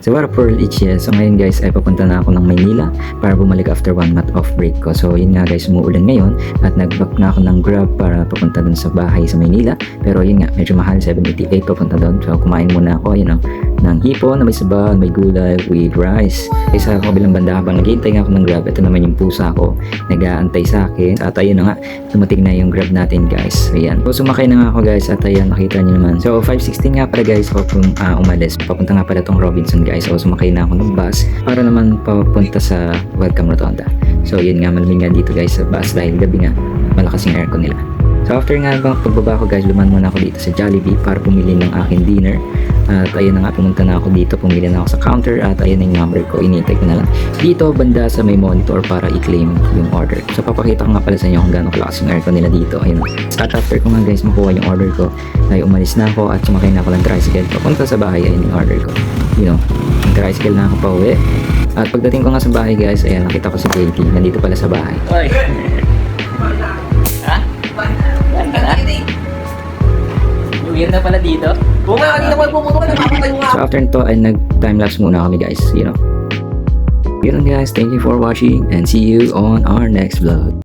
So what up for Ichia? So ngayon guys ay papunta na ako ng Maynila para bumalik after 1 month off break ko. So yun nga guys, umuulan ngayon at nag-book na ako ng Grab para papunta dun sa bahay sa Maynila. Pero yun nga, medyo mahal, 788 papunta dun. So kumain muna ako, yun ng hipon na may sabaw, may gulay with rice. Sa kabilang banda habang naghihintay nga ako ng Grab, ito naman yung pusa ko, nag-aantay sa akin. At ayun na nga, dumating na yung Grab natin guys. Ayan. So sumakay na nga ako guys at ayan, nakita niyo naman. So 5:16 nga pala guys ako umalis. Papunta nga pala tong Robinson guys. So sumakay na ako ng bus para naman papunta sa Welcome Rotonda. So yun nga, malamig nga dito guys sa bus dahil gabi nga, malakas yung aircon nila. So after nga pagbaba ko guys, luman muna ako dito sa Jollibee para pumili ng aking dinner. At ayun na nga, pumunta na ako dito, pumili na ako sa counter at ayun na yung number ko, inintay ko na lang dito banda sa may monitor para i-claim yung order. So papakita ko nga pala sa inyo kung gaano kalakas yung aircon nila dito. Ayun. At after ko nga guys makuha yung order ko, ay umalis na ako at sumakay na ako ng tricycle papunta sa bahay. Ayun yung order ko. You know, yung tricycle na ako pa uwi. At pagdating ko nga sa bahay guys, ayan, nakita ko si JT, nandito pala sa bahay. Oy. Ha? Weird na pala dito. Oo nga, kanina ko pumunta ka, napapatay mo nga. So after nito ay nag-timelapse muna kami guys, you know. Yun guys, thank you for watching and see you on our next vlog.